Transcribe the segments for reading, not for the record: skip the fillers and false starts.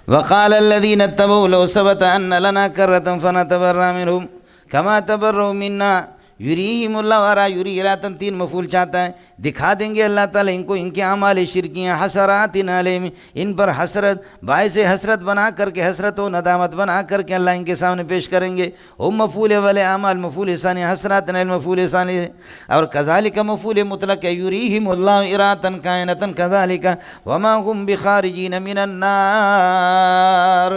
وقال الذين اتبعوا لو ثبت ان لنا کرۃ فنتبرأ منهم كما تبرؤوا منا یریہم اللہ ورا یری اراتن 3 مفعول چاہتا ہے، دکھا دیں گے اللہ تعالیٰ ان کو ان کے اعمال شرکیاں حسرات علیہم، ان پر حسرت باعث حسرت بنا کر کے، حسرت و ندامت بنا کر کے اللہ ان کے سامنے پیش کریں گے۔ ہم مفعول والے اعمال مفعول ثانی حسرات مفعول ثانی، اور کذالک مفعول مطلق ہے یریہم اللہ اراتن کائنتن کذالک وما هم بخارجین من النار،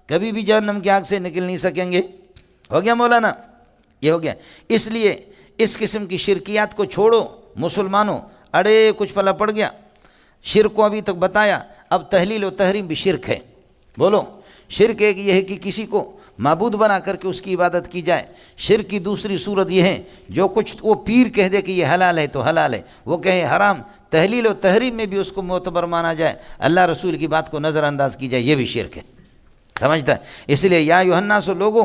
کبھی بھی جہنم کی آگ سے نکل نہیں سکیں گے۔ ہو گیا مولانا؟ یہ ہو گیا۔ اس لیے اس قسم کی شرکیات کو چھوڑو مسلمانوں، اڑے کچھ پلا پڑ گیا، شرک کو ابھی تک بتایا، اب تحلیل و تحریم بھی شرک ہے۔ بولو، شرک ایک یہ ہے کہ کسی کو معبود بنا کر کے اس کی عبادت کی جائے۔ شرک کی دوسری صورت یہ ہے جو کچھ وہ پیر کہہ دے کہ یہ حلال ہے تو حلال ہے، وہ کہے حرام، تحلیل و تحریم میں بھی اس کو معتبر مانا جائے، اللہ رسول کی بات کو نظر انداز کی جائے، یہ بھی شرک ہے۔ سمجھتا ہے؟ اس لیے یا ایھا الناس لوگوں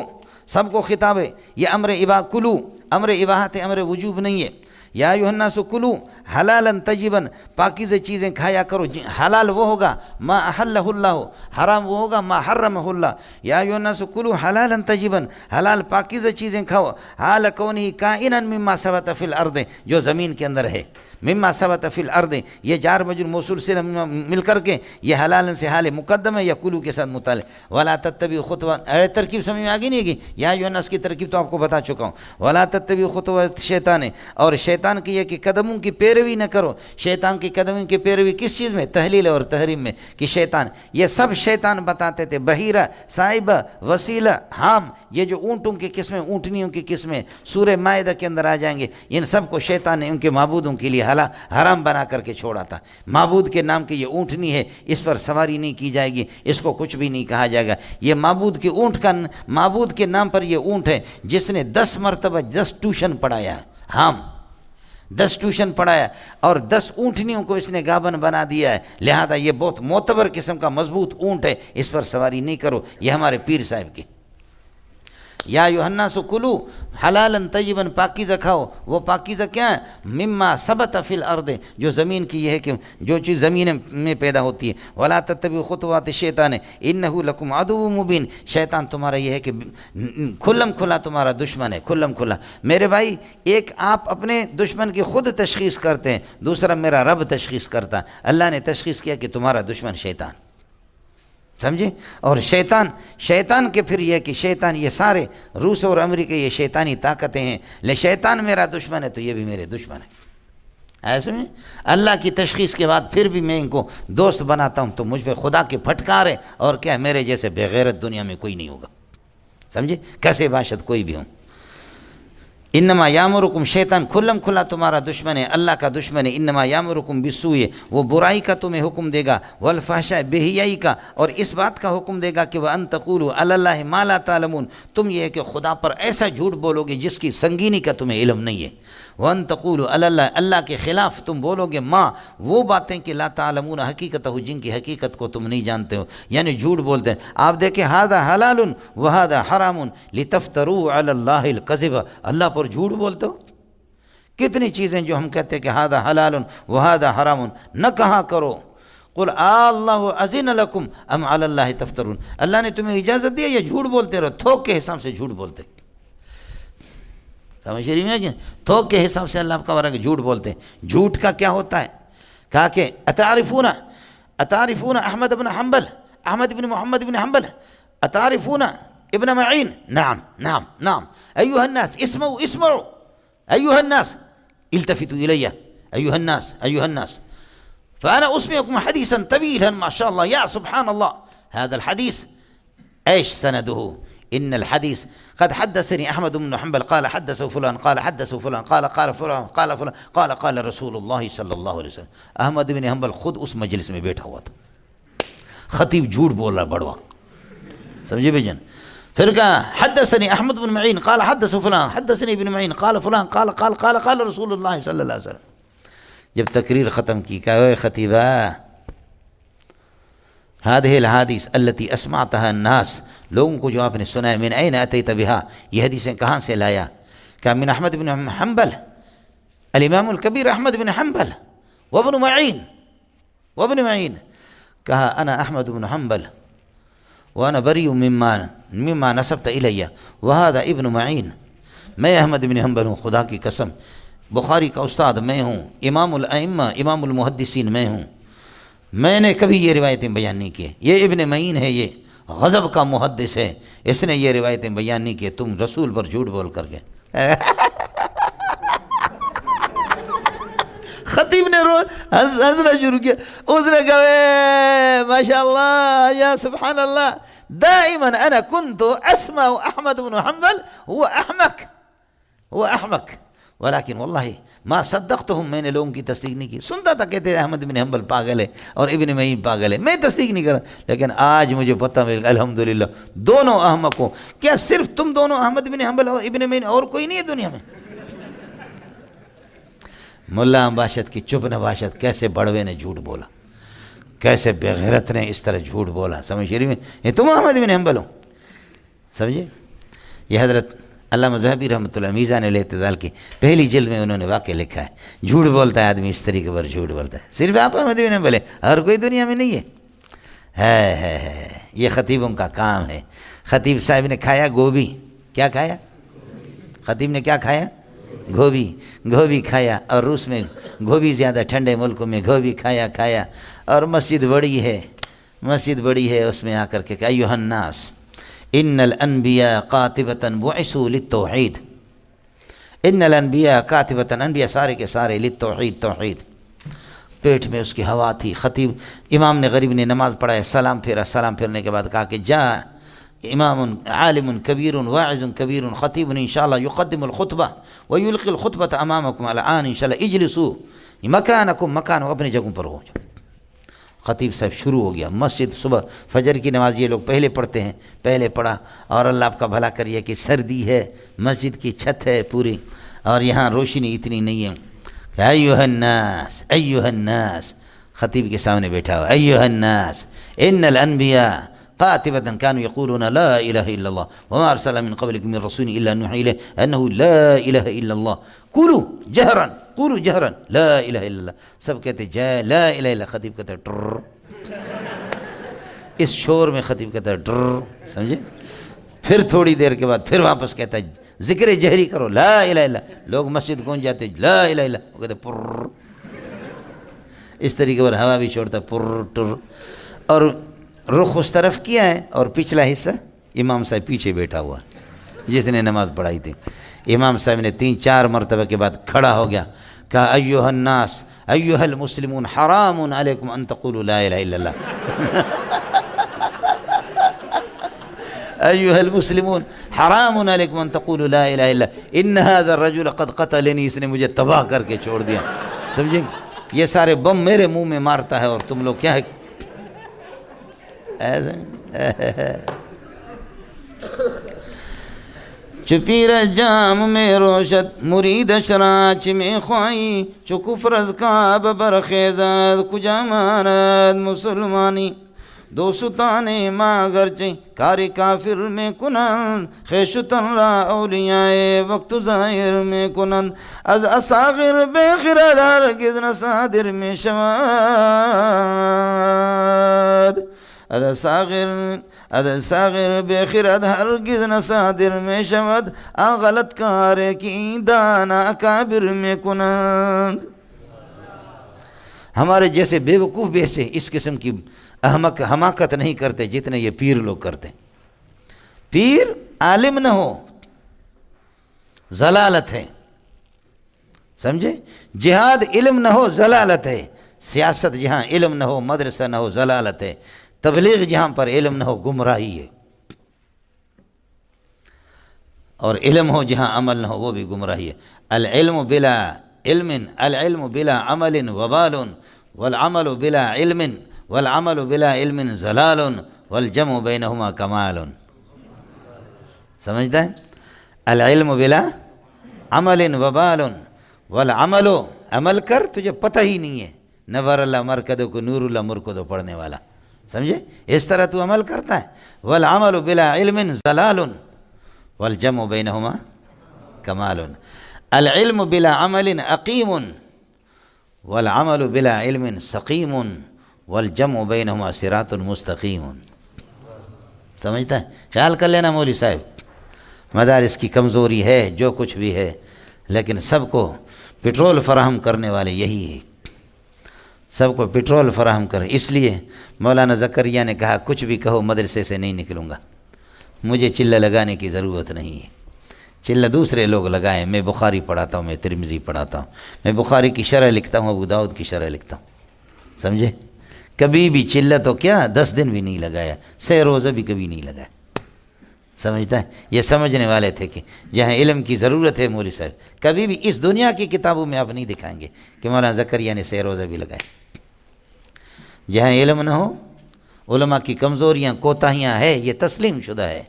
سب کو خطاب ہے، یہ امر کلو، امر اباحت ہے، امر وجوب نہیں ہے۔ یا ایھا الناس کلو حلالا طیبا، پاکیزہ چیزیں کھایا کرو۔ حلال وہ ہوگا ما احلہ اللہ، حرام وہ ہوگا ما حرمہ اللہ۔ یا ایھا الناس کلو حلالا طیبا، حلال پاکیزہ چیزیں کھاؤ، حال کونہ کائنا مما ثبت فی الارض، جو زمین کے اندر ہے، مما ثبت فی الارض، یہ جار مجرور موصول سے مل کر کے یہ حلال سے حال مقدم ہے یا کلو کے ساتھ متعلق۔ ولا تتبعوا خطوات، ترکیب سمجھ میں آگے نہیں گی؟ یا ایھا الناس کی ترکیب تو آپ کو بتا چکا ہوں۔ ولا تتبعوا خطوات شیطان، اور شیطان کی یہ کہ قدموں کی پیروی نہ کرو۔ شیطان کی قدموں کی پیروی کس چیز میں؟ تحلیل اور تحریم میں، کہ شیطان، یہ سب شیطان بتاتے تھے، بحیرہ، سائبہ، وسیلہ، حام، یہ جو اونٹوں کی قسمیں، اونٹنیوں کی قسمیں سورہ مائدہ کے اندر آ جائیں گے، ان سب کو شیطان نے ان کے معبودوں کے لیے حرام بنا کر کے چھوڑا تھا۔ معبود کے نام کی یہ اونٹنی ہے، اس پر سواری نہیں کی جائے گی، اس کو کچھ بھی نہیں کہا جائے گا۔ یہ معبود کے اونٹ کا، معبود کے نام پر یہ اونٹ ہے جس نے 10 مرتبہ 10 ٹیوشن پڑھایا، ہم 10 ٹیوشن پڑھایا اور 10 اونٹنیوں کو اس نے گابن بنا دیا ہے، لہذا یہ بہت معتبر قسم کا مضبوط اونٹ ہے، اس پر سواری نہیں کرو۔ یہ ہمارے پیر صاحب کی۔ یا ایھا الناس کلو حلالا طیبا، پاکیزہ کھاؤ، وہ پاکیزہ کیا ہے؟ مما ثبت فی الارض، جو زمین کی یہ ہے کہ جو چیز زمین میں پیدا ہوتی ہے۔ ولا تتبعوا خطوات الشیطان انہ لکم عدو مبین، شیطان تمہارا یہ ہے کہ کھلم کھلا تمہارا دشمن ہے، کھلم کھلا۔ میرے بھائی، ایک آپ اپنے دشمن کی خود تشخیص کرتے ہیں، دوسرا میرا رب تشخیص کرتا ہے۔ اللہ نے تشخیص کیا کہ تمہارا دشمن شیطان، سمجھے؟ اور شیطان کے پھر یہ کہ شیطان، یہ سارے روس اور امریکہ یہ شیطانی طاقتیں ہیں، لیکن شیطان میرا دشمن ہے تو یہ بھی میرے دشمن ہے۔ ایسے میں اللہ کی تشخیص کے بعد پھر بھی میں ان کو دوست بناتا ہوں تو مجھ پہ خدا کی پھٹکار ہے، اور کیا میرے جیسے بے غیرت دنیا میں کوئی نہیں ہوگا، سمجھے؟ کیسے باشد کوئی بھی ہوں۔ انما یامرکم، شیطان کھلم کھلا تمہارا دشمن ہے، اللہ کا دشمن ہے۔ انما یامرکم بالسوء، وہ برائی کا تمہیں حکم دے گا، والفحشاء، بے حیائی کا، اور اس بات کا حکم دے گا کہ وان تقولوا علی اللہ ما لا تعلمون، تم یہ ہے کہ خدا پر ایسا جھوٹ بولو گے جس کی سنگینی کا تمہیں علم نہیں ہے۔ وان تقولوا علی اللہ، اللہ کے خلاف تم بولو گے ما، وہ باتیں کہ لا تعلمون حقیقتہ، جن کی حقیقت کو تم نہیں جانتے ہو، یعنی جھوٹ بولتے ہیں۔ آپ دیکھیں ھذا حلال وھذا حرام لتفتروا علی اللہ الکذب، اللہ پر جھوٹ بولتے ہو۔ کتنی چیزیں جو ہم کہتے ہیں کہ ھذا حلال وھذا حرام، نہ کہا کرو۔ قل اللہ اذن لکم ام علی اللہ تفترون، اللہ نے تمہیں اجازت دی ہے یا جھوٹ بولتے رہو؟ تھوک کے حساب سے جھوٹ بولتے، سمجھ رہی ہیں؟ تھوک کے حساب سے اللہ کا ورا جھوٹ بولتے ہیں۔ جھوٹ کا کیا ہوتا ہے؟ کہا کہ اتعرفون احمد بن حنبل، احمد بن محمد بن حنبل، اتعرفون ابن معین؟ نعم نعم نعم۔ ایھا الناس اسمعوا اسمعوا، ایھا الناس التفتوا الی، ایھا الناس ایھا الناس، فانا اسمعكم حديثا طويلا ما شاء الله يا سبحان الله، هذا الحديث ايش سنده؟ ان الحديث قد حدثني احمد بن حنبل قال حدثه فلان قال حدثه فلان قال فلان قال فلان قال رسول الله صلی اللہ علیہ وسلم۔ احمد بن حنبل خود اس مجلس میں بیٹھا ہوا تھا، خطیب جھوٹ بول رہا بڑوا، سمجھے بھائی جان؟ پھر کہا حدثني احمد بن معین قال حدث فلان حدثني ابن معین قال فلان قال رسول اللہ صلی اللہ علیہ وسلم۔ جب تقریر ختم کی، کہا اے خطیبہ، هذه الحدیث التي اسمعتها الناس، لوگوں کو جو آپ نے سنا ہے، من اين اتيت بها، یہ حدیثیں کہاں سے لایا؟ کہا من احمد بن حنبل، الامام الکبیر احمد بن حنبل، وابن معین، کہا انا احمد بن حنبل وانا بری مما نسبت الیہ وہذا ابن معین، میں احمد بن حنبل ہوں، خدا کی قسم، بخاری کا استاد میں ہوں، امام الائمہ امام المحدثین میں ہوں، میں نے کبھی یہ روایتیں بیان نہیں کی۔ یہ ابن معین ہے، یہ غضب کا محدث ہے، اس نے یہ روایتیں بیان نہیں کی، تم رسول پر جھوٹ بول کر کے۔ خطیب نے ہنسنا شروع کیا، اس نے کہا ماشاء اللہ یا سبحان اللہ، دائما انا كنت اسمع احمد بن حنبل هو احمق ولكن والله ما صدقتهم، میں نے لوگوں کی تصدیق نہیں کی، سنتا تھا کہتے احمد بن حنبل پاگل ہے اور ابن معین پاگل ہے، میں تصدیق نہیں کرا، لیکن آج مجھے پتہ مل الحمدللہ دونوں احمق ہو۔ کیا صرف تم دونوں احمد بن حنبل اور ابن معین، اور کوئی نہیں ہے دنیا میں؟ ملا باشد کی چپ نباشد، کیسے بڑوے نے جھوٹ بولا، کیسے بے غیرت نے اس طرح جھوٹ بولا، سمجھ شریف میں یہ تم احمد بن حنبل ہو، سمجھے؟ یہ حضرت علامہ ذہبی رحمۃ اللہ میزان الاعتدال کی پہلی جلد میں انہوں نے واقعہ لکھا ہے، جھوٹ بولتا ہے آدمی اس طریقے پر جھوٹ بولتا ہے، صرف آپ احمد بن حنبل ہیں، اور کوئی دنیا میں نہیں ہے۔ یہ خطیبوں کا کام ہے۔ خطیب صاحب نے کھایا گوبھی، کیا کھایا؟ خطیب نے کیا کھایا؟ گوبھی کھایا، اور روس میں گوبھی زیادہ، ٹھنڈے ملکوں میں گوبھی کھایا، اور مسجد بڑی ہے، اس میں آ کر کے کہ ایھا الناس ان الانبیاء قاطبۃ بعثوا للتوحید، ان الانبیاء قاطبۃ، انبیاء سارے کے سارے توحید۔ پیٹ میں اس کی ہوا تھی۔ خطیب امام نے غریب نے نماز پڑھایا، سلام پھیرنے کے بعد کہا کہ جا امام عالم کبیر واعظ کبیر خطیب انشاءاللہ یقدم الخطبہ ویلقی الخطبۃ امامکم الان انشاءاللہ اجلسوا مکانکم، اپنی جگہوں پر ہو جاؤ۔ خطیب صاحب شروع ہو گیا، مسجد صبح فجر کی نماز یہ لوگ پہلے پڑھتے ہیں، پہلے پڑھا، اور اللہ آپ کا بھلا کریے کہ سردی ہے، مسجد کی چھت ہے پوری، اور یہاں روشنی اتنی نہیں ہے کہ ایھا الناس، خطیب کے سامنے بیٹھا ہوا، ایھا الناس ان الانبیاء قاطبة كانوا يقولون لا إله إلا الله وما أرسل من قبلكم من رسول إلا نوحي إليه أنه لا إله إلا الله قولوا جهرا لا إله إلا الله، سب کہتے لا إله إلا، خطیب کہتا ہے ٹر، اس شور میں خطیب کہتا ہے ٹر، سمجھے؟ پھر تھوڑی دیر کے بعد پھر واپس کہتا ہے ذکر جہری کرو لا الہ الا، لوگ مسجد گونج جاتے لا الہ الا، وہ کہتے پر، اس طریقے پر ہوا بھی چھوڑتا پر ٹر، اور رخ اس طرف کیا ہے، اور پچھلا حصہ امام صاحب پیچھے بیٹھا ہوا جس نے نماز پڑھائی تھی۔ امام صاحب نے 3-4 مرتبہ کے بعد کھڑا ہو گیا، کہا ایھا الناس ایھا المسلمون حرام علیکم ان تقولوا لا الہ الا اللہ، ایھا المسلمون حرام علیکم ان تقولوا لا الہ الا ان ھذا الرجل قد قتلنی، اس نے مجھے تباہ کر کے چھوڑ دیا، سمجھیں؟ یہ سارے بم میرے منہ میں مارتا ہے اور تم لوگ کیا ہے چپی رہ جام میں روشت مرید شراچ میں خوائی، چو کفر از کعب برخیزد کجا ماند مسلمانی، دو ستانے ماں گرچیں کاری کافر میں کنند، خیشتن را اولیاء وقت ظاہر میں کنند، از اساغر بے خرد ہرگز نہ صادر میں شماد، اد ساغر بے خرد ہرگز نہ صادر میں شود، غلط کار کی دانا اکابر میں کنند۔ ہمارے جیسے بے وقوف بھی ایسے اس قسم کی حماقت نہیں کرتے جتنے یہ پیر لوگ کرتے۔ پیر عالم نہ ہو ضلالت ہے، سمجھے؟ جہاد علم نہ ہو ضلالت ہے، سیاست جہاں علم نہ ہو، مدرسہ نہ ہو، ضلالت ہے، تبلیغ جہاں پر علم نہ ہو، گمراہی ہے، اور علم ہو جہاں عمل نہ ہو وہ بھی گمراہی ہے۔ العلم بلا عمل وبال، والعمل بلا علم ضلال، والجمع بینہما کمال۔ سمجھتا ہے؟ العلم بلا عمل وبال، والعمل، عمل کر تجھے پتہ ہی نہیں ہے، نور اللہ مرکدو کو نور اللہ مرکدو پڑھنے والا، سمجھے؟ اس طرح تو عمل کرتا ہے۔ والعمل بلا علم ضلال، والجمع بینہما کمال۔ العلم بلا عمل عقیم، والعمل بلا علم سقیم، والجمع بینہما صراط مستقیم۔ سمجھتا ہے؟ خیال کر لینا مولوی صاحب، مدارس کی کمزوری ہے جو کچھ بھی ہے، لیکن سب کو پٹرول فراہم کرنے والے یہی ہے، سب کو پٹرول فراہم کریں۔ اس لیے مولانا زکریا نے کہا کچھ بھی کہو مدرسے سے نہیں نکلوں گا، مجھے چلہ لگانے کی ضرورت نہیں ہے، چلہ دوسرے لوگ لگائیں، میں بخاری پڑھاتا ہوں، میں ترمذی پڑھاتا ہوں، میں بخاری کی شرح لکھتا ہوں، ابو داؤد کی شرح لکھتا ہوں، سمجھے؟ کبھی بھی چلہ تو کیا 10 دن بھی نہیں لگایا، 6 روزہ بھی کبھی نہیں لگایا، سمجھتا ہے؟ یہ سمجھنے والے تھے کہ جہاں علم کی ضرورت ہے مولوی صاحب، کبھی بھی اس دنیا کی کتابوں میں آپ نہیں دکھائیں گے کہ مولانا زکریا نے 6 روزہ بھی لگائے۔ جہاں علم نہ ہو، علماء کی کمزوریاں کوتاہیاں ہے، یہ تسلیم شدہ ہے،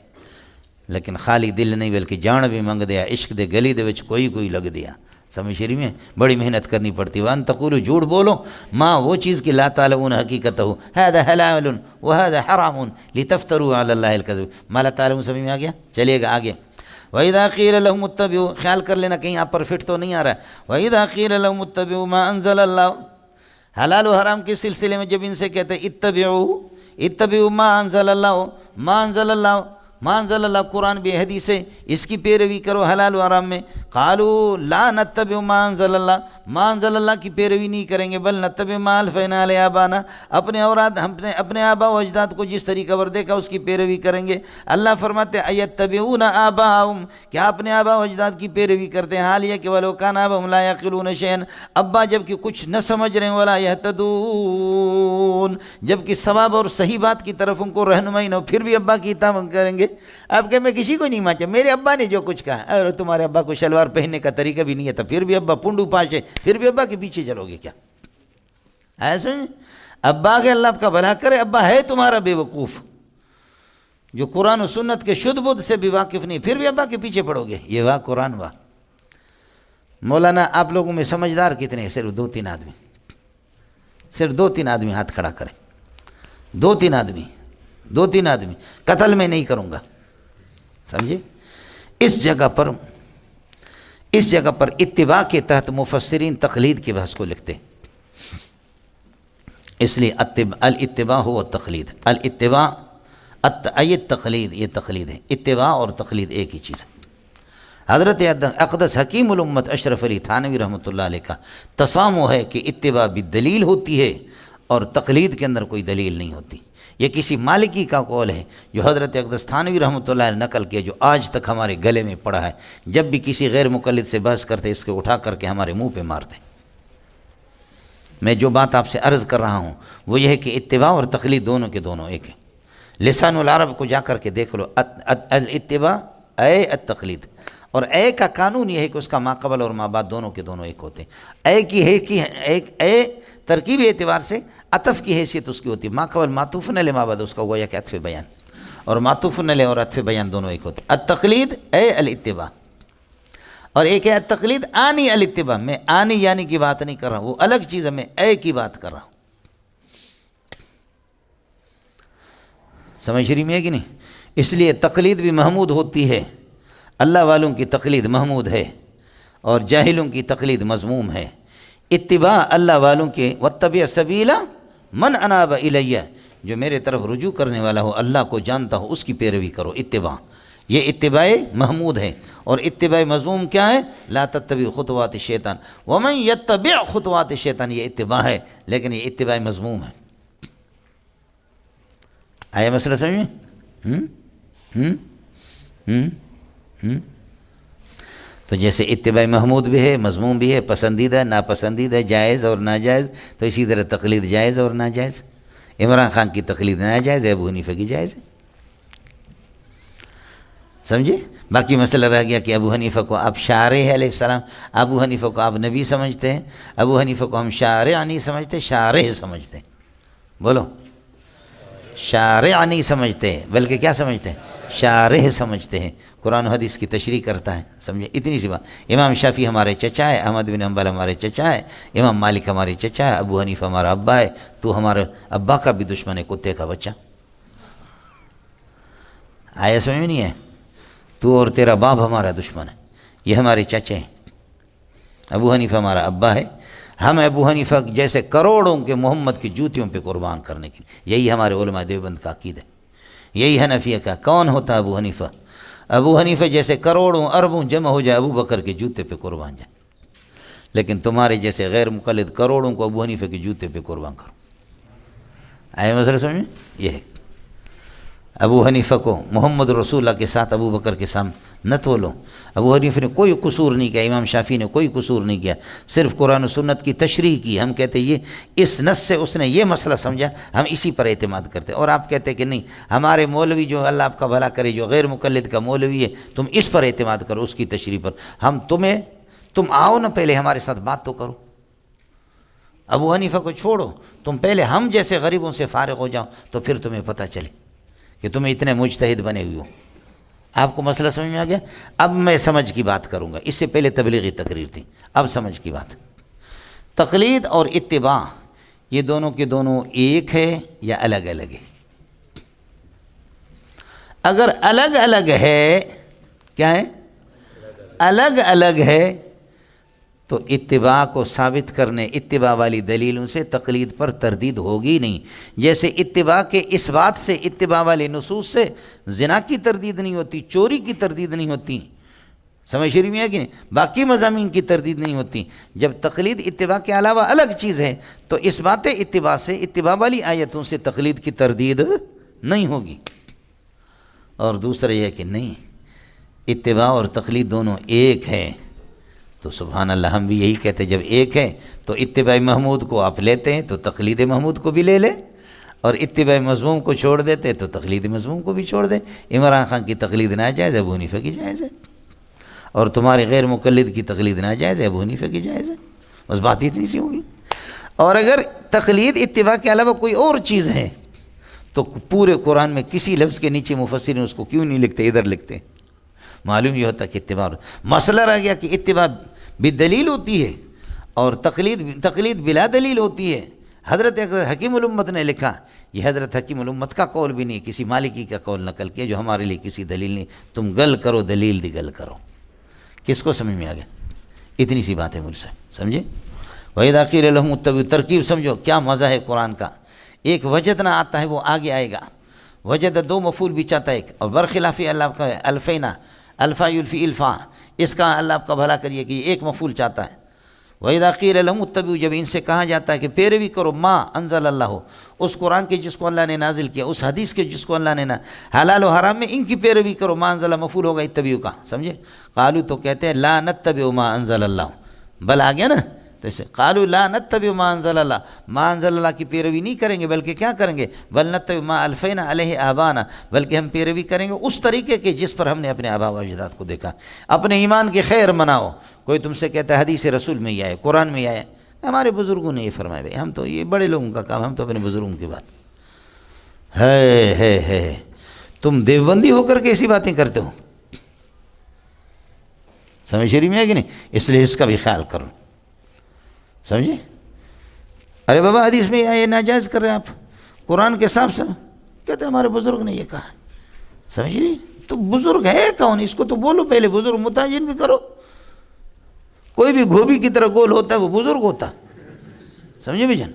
لیکن خالی دل نہیں بلکہ جان بھی منگ دیا، عشق دے گلی دے وچ کوئی لگ دیا، سمجھ شریف میں بڑی محنت کرنی پڑتی۔ وان تقولوا، جھوٹ بولو، ماں وہ چیز کی لا تعلمون حقیقتہ، ھذا حلال وھذا حرام لتفتروا علی اللہ الکذب، ما لا تعلمون سمجھ میں آ گیا؟ چلیے گا آگے۔ وَإِذَا قِيلَ لَهُمُ اتَّبِعُوا، خیال کر لینا کہیں آپ پر فٹ تو نہیں آ رہا ہے۔ وَإِذَا قِيلَ لَهُمُ اتَّبِعُوا مَا أَنزَلَ اللَّهُ، حلال و حرام کے سلسلے میں جب ان سے کہتے ہیں اتبعوا ما انزل اللہ، ما انزل اللہ، قرآن بھی حدیث ہے، اس کی پیروی کرو حلال و حرام میں۔ قالوا لا نتبع ما انزل اللہ، ما انزل اللہ کی پیروی نہیں کریں گے، بل نتبع ما الفینا علی آبانا، اپنے آبا و اجداد کو جس طریقہ پر دیکھا اس کی پیروی کریں گے۔ اللہ فرماتے ہیں ایتبعون آباءہم، کیا اپنے آبا و اجداد کی پیروی کرتے ہیں، حال یہ کہ ولو کان آباؤہم لا یعقلون شیئا، ابا جب کہ کچھ نہ سمجھ رہے ہیں، ولا یہتدون، جب کہ ثواب اور صحیح بات کی طرف ان کو رہنمائی نہ ہو، پھر بھی ابا کی اطاعت کریں گے۔ اب کہ میں کسی کو نہیں مانتا، میرے ابا نے جو کچھ کہا، اور تمہارے ابا کو شلوار پہننے کا طریقہ بھی نہیں ہے، تو پھر بھی ابا پنڈو پاش ہے، پھر بھی ابا کے پیچھے چلو گے کیا؟ ایسے ابا کے اللہ کا بھلا کرے، ابا ہے تمہارا بے وقوف جو قرآن و سنت کے شدھ بدھ سے بھی واقف نہیں، پھر بھی ابا کے پیچھے پڑو گے، یہ واہ قرآن واہ۔ مولانا آپ لوگوں میں سمجھدار کتنے ہیں؟ صرف 2-3 آدمی، صرف 2-3 آدمی ہاتھ کھڑا کریں، 2-3 آدمی، قتل میں نہیں کروں گا، سمجھے؟ اس جگہ پر اتباع کے تحت مفسرین تقلید کے بحث کو لکھتے، اس لیے الاتباع ہو التقلید، الاتباع تقلید، یہ تقلید ہے، اتباع اور تقلید ایک ہی چیز ہے۔ حضرت اقدس حکیم الامت اشرف علی تھانوی رحمۃ اللہ علیہ کا تسامح ہے کہ اتباع بھی دلیل ہوتی ہے اور تقلید کے اندر کوئی دلیل نہیں ہوتی۔ یہ کسی مالکی کا قول ہے جو حضرت اقدس تھانوی رحمۃ اللہ علیہ نقل کیا، جو آج تک ہمارے گلے میں پڑا ہے، جب بھی کسی غیر مقلد سے بحث کرتے اس کو اٹھا کر کے ہمارے منہ پہ مارتے۔ میں جو بات آپ سے عرض کر رہا ہوں وہ یہ ہے کہ اتباع اور تقلید دونوں کے دونوں ایک ہیں۔ لسان العرب کو جا کر کے دیکھ لو، الاتباع اے التقلید، اور اے کا قانون یہ ہے کہ اس کا ما قبل اور ما بعد دونوں کے دونوں ایک ہوتے ہیں۔ اے کی ہے کہ اے ترکیبی اعتبار سے عطف کی حیثیت اس کی ہوتی ہے، ما قبل معطوف علیہ ما بعد اس کا ہوا یا کہ عطف بیان، اور معطوف علیہ اور عطف بیان دونوں ایک ہوتے ہیں۔ التقلید اے الاتباع، اور ایک ہے التقلید آنی الاتباع، میں آنی یعنی کی بات نہیں کر رہا ہوں، وہ الگ چیز ہے، میں اے کی بات کر رہا ہوں۔ سمجھ رہی میں ہے کہ نہیں؟ اس لیے تقلید بھی محمود ہوتی ہے، اللہ والوں کی تقلید محمود ہے اور جاہلوں کی تقلید مذموم ہے۔ اتباع اللہ والوں کے واتبع سبیل من اناب الیہ، جو میرے طرف رجوع کرنے والا ہو، اللہ کو جانتا ہو، اس کی پیروی کرو، اتباع، یہ اتباع محمود ہے۔ اور اتباع مذموم کیا ہے؟ لا تتبع خطوات الشیطان ومن یتبع خطوات الشیطان، یہ اتباع ہے لیکن یہ اتباع مذموم ہے۔ آیا مسئلہ سمجھ میں؟ تو جیسے اتباع محمود بھی ہے، مذموم بھی ہے، پسندیدہ، ناپسندیدہ، جائز اور ناجائز، تو اسی طرح تقلید جائز اور ناجائز۔ عمران خان کی تقلید ناجائز ہے، ابو حنیفہ کی جائز ہے، سمجھے؟ باقی مسئلہ رہ گیا کہ ابو حنیفہ کو آپ شارع ہے علیہ السلام، ابو حنیفہ کو آپ نبی سمجھتے ہیں، ابو حنیفہ کو ہم شارع نہیں سمجھتے، شارع سمجھتے ہیں، بولو، شارع نہیں سمجھتے بلکہ کیا سمجھتے ہیں؟ شارع سمجھتے ہیں، قرآن و حدیث کی تشریح کرتا ہے، سمجھے؟ اتنی سی بات۔ امام شافعی ہمارے چچا ہے، احمد بن حنبل ہمارے چچا ہے، امام مالک ہمارے چچا ہے، ابو حنیفہ ہمارا ابا ہے، تو ہمارے ابا کا بھی دشمن ہے، کتے کا بچہ۔ آیا سمجھ میں نہیں ہے؟ تو اور تیرا باپ ہمارا دشمن ہے، یہ ہمارے چچے ہیں، ابو حنیفہ ہمارا ابا ہے، ہم ابو حنیفہ جیسے کروڑوں کے محمد کی جوتیوں پہ قربان کرنے کے لیے، یہی ہمارے علماء دیوبند کا عقیدہ ہے۔ یہی حنفیہ کا کون ہوتا ابو حنیفہ؟ ابو حنیفہ جیسے کروڑوں اربوں جمع ہو جائے ابو بکر کے جوتے پہ قربان جائے، لیکن تمہارے جیسے غیر مقلد کروڑوں کو ابو حنیفہ کے جوتے پہ قربان کرو۔ آئے مسئلہ سمجھ میں؟ یہ ہے ابو حنیفہ کو محمد رسول اللہ کے ساتھ ابو بکر کے سامنے نہ تولو۔ ابو حنیفہ نے کوئی قصور نہیں کیا، امام شافعی نے کوئی قصور نہیں کیا، صرف قرآن و سنت کی تشریح کی۔ ہم کہتے یہ اس نص سے اس نے یہ مسئلہ سمجھا، ہم اسی پر اعتماد کرتے، اور آپ کہتے کہ نہیں ہمارے مولوی جو اللہ آپ کا بھلا کرے جو غیر مقلد کا مولوی ہے تم اس پر اعتماد کرو، اس کی تشریح پر۔ ہم تم آؤ نا پہلے ہمارے ساتھ بات تو کرو، ابو حنیفہ کو چھوڑو، تم پہلے ہم جیسے غریبوں سے فارغ ہو جاؤ تو پھر تمہیں پتہ چلے کہ تمہیں اتنے مجتہد بنے ہوئے ہو۔ آپ کو مسئلہ سمجھ میں آ گیا؟ اب میں سمجھ کی بات کروں گا، اس سے پہلے تبلیغی تقریر تھی، اب سمجھ کی بات۔ تقلید اور اتباع یہ دونوں کے دونوں ایک ہے یا الگ الگ ہے؟ اگر الگ الگ ہے، کیا ہے؟ الگ الگ ہے تو اتباع کو ثابت کرنے اتباع والی دلیلوں سے تقلید پر تردید ہوگی نہیں۔ جیسے اتباع کے اس بات سے اتباع والے نصوص سے زنا کی تردید نہیں ہوتی، چوری کی تردید نہیں ہوتی، سمجھ شریف میں ہے کہ نہیں؟ باقی مضامین کی تردید نہیں ہوتی۔ جب تقلید اتباع کے علاوہ الگ چیز ہے تو اس بات اتباع سے اتباع والی آیتوں سے تقلید کی تردید نہیں ہوگی۔ اور دوسرا یہ کہ نہیں اتباع اور تقلید دونوں ایک ہیں، تو سبحان اللہ ہم بھی یہی کہتے ہیں جب ایک ہے تو اتباع محمود کو آپ لیتے ہیں تو تقلید محمود کو بھی لے لیں، اور اتباع مذموم کو چھوڑ دیتے تو تقلید مذموم کو بھی چھوڑ دیں۔ عمران خان کی تقلید ناجائز ہے، ابو حنیفہ کی جائز ہے، اور تمہارے غیر مقلد کی تقلید ناجائز ہے، ابو حنیفہ کی جائز ہے، بس بات اتنی سی ہوگی۔ اور اگر تقلید اتباع کے علاوہ کوئی اور چیز ہے تو پورے قرآن میں کسی لفظ کے نیچے مفسرین اس کو کیوں نہیں لکھتے، ادھر لکھتے؟ معلوم یہ ہوتا کہ اتباع مسئلہ رہ گیا کہ اتباع بدلیل ہوتی ہے اور تقلید بلا دلیل ہوتی ہے۔ حضرت حکیم الامت نے لکھا، یہ حضرت حکیم الامت کا قول بھی نہیں، کسی مالکی کا قول نقل کیا جو ہمارے لیے کسی دلیل نہیں۔ تم گل کرو، دلیل دی گل کرو۔ کس کو سمجھ میں آ گیا؟ اتنی سی بات ہے مجھ سے، سمجھے؟ وَإِذَا قِيلَ لَهُمُ اتَّبِعُوا، ترکیب سمجھو کیا مزہ ہے قرآن کا۔ ایک وجدنا آتا ہے وہ آگے آئے گا، وجد دو مفعول بھی چاہتا ہے ایک، اور برخلاف اللہ کا الفینا، الفا یلفی الفا، اس کا اللہ آپ کا بھلا کریے کہ یہ ایک مفعول چاہتا ہے۔ وَإِذَا قِيلَ لَهُمُ اتَّبِعُوا، جب ان سے کہا جاتا ہے کہ پیروی کرو ما انزل اللہ، اس قرآن کے جس کو اللہ نے نازل کیا، اس حدیث کے جس کو اللہ نے حلال و حرام میں ان کی پیروی کرو، ما انزل مفعول ہوگا اتبعوا کا، سمجھے؟ قالوا تو کہتے ہیں لا نتبع ما انزل اللہ، بل آ گیا نا، تو اسے قالوا لا نتبع ما انزل اللہ، ما انزل اللہ کی پیروی نہیں کریں گے بلکہ کیا کریں گے؟ بل نتبع ما الفینا علیہ آبانا، بلکہ ہم پیروی کریں گے اس طریقے کے جس پر ہم نے اپنے آبا و اجداد کو دیکھا۔ اپنے ایمان کی خیر مناؤ، کوئی تم سے کہتا ہے حدیث رسول میں ہی آئے، قرآن میں ہی آئے، ہمارے بزرگوں نے یہ فرمایا، بھائی ہم تو یہ بڑے لوگوں کا کام، ہم تو اپنے بزرگوں کی بات ہے۔ تم دیوبندی ہو کر کے ایسی باتیں کرتے ہو، سمجھ شریف میں ہے کہ نہیں؟ اس لیے اس کا بھی خیال کرو، سمجھے؟ ارے بابا حدیث میں یہ ناجائز کر رہے ہیں آپ، قرآن کے حساب سے کہتے ہیں ہمارے بزرگ نے یہ کہا، سمجھ رہی؟ تو بزرگ ہے کون؟ اس کو تو بولو پہلے، بزرگ متعین بھی کرو۔ کوئی بھی گھوبی کی طرح گول ہوتا ہے وہ بزرگ ہوتا، سمجھے بھی جان؟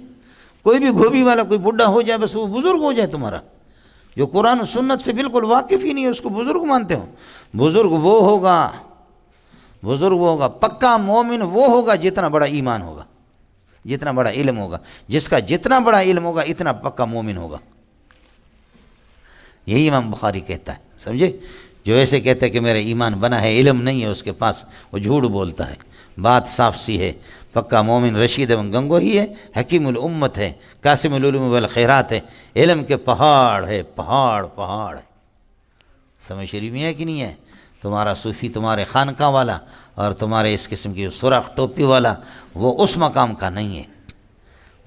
کوئی بھی گھوبی والا کوئی بڈھا ہو جائے بس وہ بزرگ ہو جائے تمہارا، جو قرآن و سنت سے بالکل واقف ہی نہیں ہے اس کو بزرگ مانتے ہو؟ بزرگ وہ ہوگا پکا مومن وہ ہوگا جتنا بڑا ایمان ہوگا، جتنا بڑا علم ہوگا، جس کا جتنا بڑا علم ہوگا اتنا پکا مومن ہوگا۔ یہی امام بخاری کہتا ہے، سمجھے؟ جو ایسے کہتا ہے کہ میرا ایمان بنا ہے، علم نہیں ہے اس کے پاس، وہ جھوٹ بولتا ہے۔ بات صاف سی ہے، پکا مومن رشید و گنگو ہی ہے، حکیم الامت ہے، قاسم العلوم والخیرات ہے، علم کے پہاڑ ہے، پہاڑ ہے۔ سمجھ شریف میں ہے کہ نہیں ہے؟ تمہارا صوفی، تمہارے خانقاہ والا اور تمہارے اس قسم کی سرخ ٹوپی والا وہ اس مقام کا نہیں ہے۔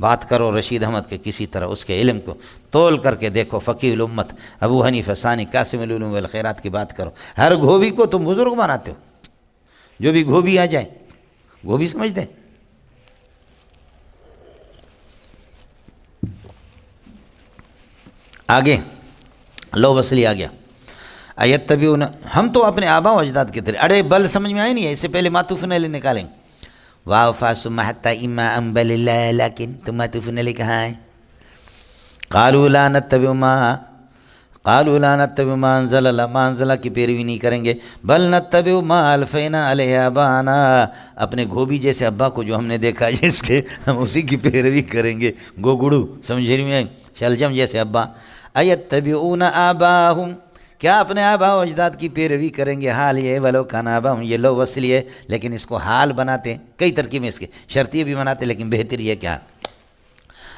بات کرو رشید احمد کے کسی طرح اس کے علم کو تول کر کے دیکھو، فقیہ الامت ابو حنیفہ ثانی، قاسم العلوم والخیرات کی بات کرو۔ ہر گھوبی کو تم بزرگ بناتے ہو، جو بھی گھوبی آ جائے گھوبی سمجھتے ہیں۔ آگے لو وصلی آ گیا، ایتبعون، ہم تو اپنے آبا و اجداد کے طریقے، اڑے بل سمجھ میں آئے نہیں ہے، اس سے پہلے معطوف علیہ نکالیں، واو ثم حتی اما انبل اللہ، لیکن تو معطوف علیہ کہاں ہے؟ قالوا لا نتبع ما، قالوا لا نتبع ما انزل اللہ، ما انزل کی پیروی نہیں کریں گے، بل نتبع ما الفینا علیہ آبانا، اپنے گھوبی جیسے ابا کو جو ہم نے دیکھا جس کے، ہم اسی کی پیروی کریں گے، گوگڑو سمجھ میں، شلجم جیسے ابا۔ ایتبعون آباہم، کیا اپنے آبا و اجداد کی پیروی کریں گے، حال یہ ولو کان آباہم، یہ لو وصلی ہے لیکن اس کو حال بناتے ہیں، کئی ترکیبیں اس کے شرطیہ بھی بناتے لیکن بہتر یہ کیا،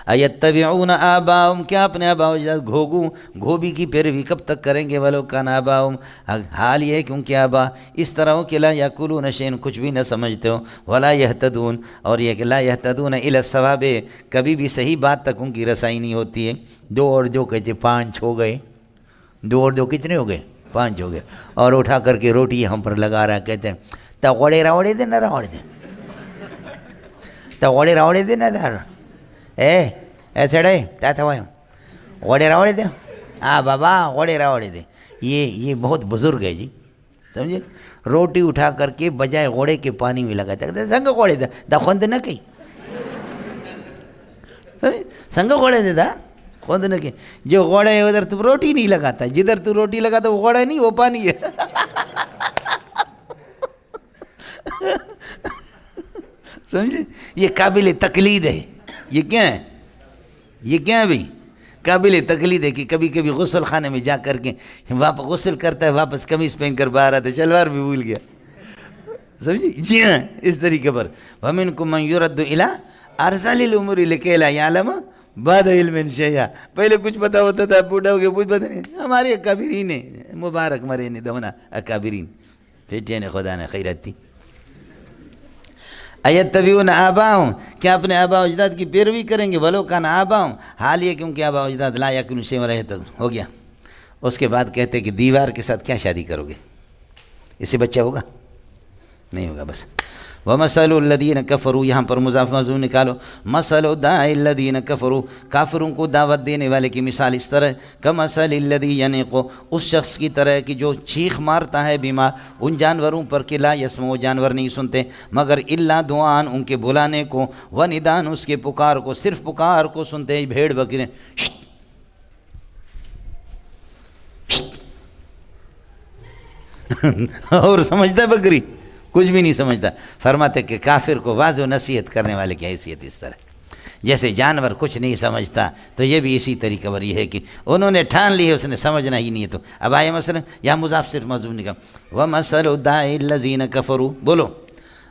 ایتبعون آباہم، کیا اپنے آبا و اجداد گھوبی کی پیروی کب تک کریں گے، ولو کان آباہم، حال یہ ہے کیونکہ آبا اس طرح ہو کہ لا یاکلون شیئا، کچھ بھی نہ سمجھتے ہو، ولا یہتدون، اور یہ کہ لا یہتدون الی الصواب، کبھی بھی صحیح بات تک ان کی رسائی نہیں ہوتی ہے۔ دو اور دو کہتے 5 ہو گئے، 2 اور 2 کتنے ہو گئے، 5 ہو گئے، اور اٹھا کر کے روٹی ہم پر لگا رہا، کہتے ہیں تغوڑے راوڑے دے نہ راوڑے دے، تغوڑے راوڑے دے نہ دار ایسڑے تا غوڑے راوڑے دے، بابا غوڑے راوڑے دے، یہ بہت بزرگ ہے جی، سمجھے، روٹی اٹھا کر کے بجائے غوڑے کے پانی میں لگاتا ہے، سنگ غوڑے دا دا خوند نہ کہیں، سنگ غوڑے دے دا خوند نہ کہیں، جو غوڑا ہے ادھر تو روٹی نہیں لگاتا، جدھر تو روٹی لگاتا وہ غوڑا نہیں، وہ پانی ہے۔ سمجھے، یہ قابل تقلید ہے، یہ کیا ہے، یہ کیا ہے بھئی، قابل تقلید ہے کہ کبھی کبھی غسل خانے میں جا کر کے واپس غسل کرتا ہے، واپس قمیص پہن کر باہر آتا ہے، شلوار بھی بھول گیا، سمجھے، جی ہاں اس طریقے پر۔ وَمِنْكُم مَّن يُرَدُّ إِلَىٰ أَرْذَلِ الْأُمُورِ لِكَيْ لَا يَعْلَمَ بَعْدَ عِلْمٍ شَيْئًا، پہلے کچھ پتا ہوتا تھا، بوڑھا ہو گیا کچھ پتہ نہیں، ہمارے اکابرین ہیں، مبارک مرے نے دونا اکابرین، بیٹے نے خدا نے خیرت دی۔ ایتبعون آباہم، کیا اپنے آبا و اجداد کی پیروی کریں گے، ولو کان آباہم، حال یہ کیونکہ آبا و اجداد لا یاکلون شیئا ولا یہتدون، ہو گیا۔ اس کے بعد کہتے کہ دیوار کے ساتھ کیا شادی کرو گے، اس سے بچہ ہوگا نہیں ہوگا، بس۔ وَمَثَلُ الَّذِينَ كَفَرُوا، یہاں پر مضاف مضموم نکالو، مَثَلُ دَاعِ الَّذِينَ كَفَرُوا، کافروں کو دعوت دینے والے کی مثال اس طرح، كَمَثَلِ الَّذِي يَنِقُ، اس شخص کی طرح کہ جو چیخ مارتا ہے، بما، ان جانوروں پر کہ لا يسمعوا، جانور نہیں سنتے، مگر الا دعان، ان کے بلانے کو، وندان، اس کے پکار کو، صرف پکار کو سنتے ہیں، بھیڑ بکرے اور سمجھتا ہے بکری کچھ بھی نہیں سمجھتا۔ فرماتے کہ کافر کو واضح و نصیحت کرنے والے کی حیثیت اس طرح، جیسے جانور کچھ نہیں سمجھتا تو یہ بھی اسی طریقے پر یہ ہے کہ انہوں نے ٹھان لی ہے، اس نے سمجھنا ہی نہیں ہے، تو اب آئے مثلا یہاں مضاف صرف مضمون نکال، وَمَثَلُ الدَّاعِ الَّذِينَ كَفَرُوا، بولو،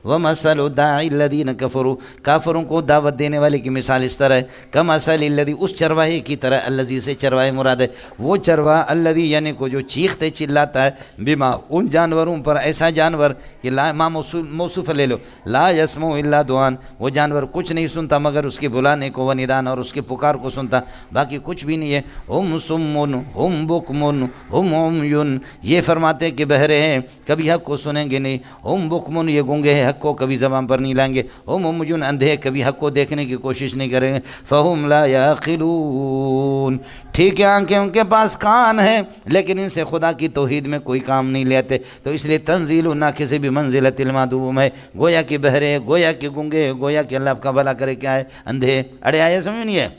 وَمَثَلُ الدَّاعِ الَّذِينَ كَفَرُوا، کافروں کو دعوت دینے والے کی مثال اس طرح ہے، كَمَثَلِ الَّذِي، اس چرواہے کی طرح، الَّذِي سے چرواہے مراد ہے، وہ چرواہ، الَّذِي یعنی کو جو چیختے چلاتا ہے، بما، ان جانوروں پر، ایسا جانور کہ لا، ما موصوف لے لو، لا يسمع الا دعان، وہ جانور کچھ نہیں سنتا مگر اس کے بلانے کو، وندان، اور اس کے پکار کو سنتا، باقی کچھ بھی نہیں ہے، ہم سمن ہم بکمن ہم عمیٌ، یہ فرماتے ہیں کہ بہرے ہیں، کبھی حق کو سنیں گے نہیں، ہم بکمن، یہ گونگے ہیں، حق کو کبھی زبان پر نہیں لائیں گے، ہم عمیٌ، اندھے، کبھی حق کو دیکھنے کی کوشش نہیں کریں گے، فہم لا یعقلون، ٹھیک ہے آنکھیں ان کے پاس، کان ہیں، لیکن ان سے خدا کی توحید میں کوئی کام نہیں لیتے، تو اس لیے تنزیل ناقص بمنزلۃ المعدوم ہے، گویا کہ بہرے، گویا کہ گونگے، گویا کہ اللہ آپ کا بھلا کرے، کیا ہے، اندھے، اڑے آئے، سمجھ نہیں ہے،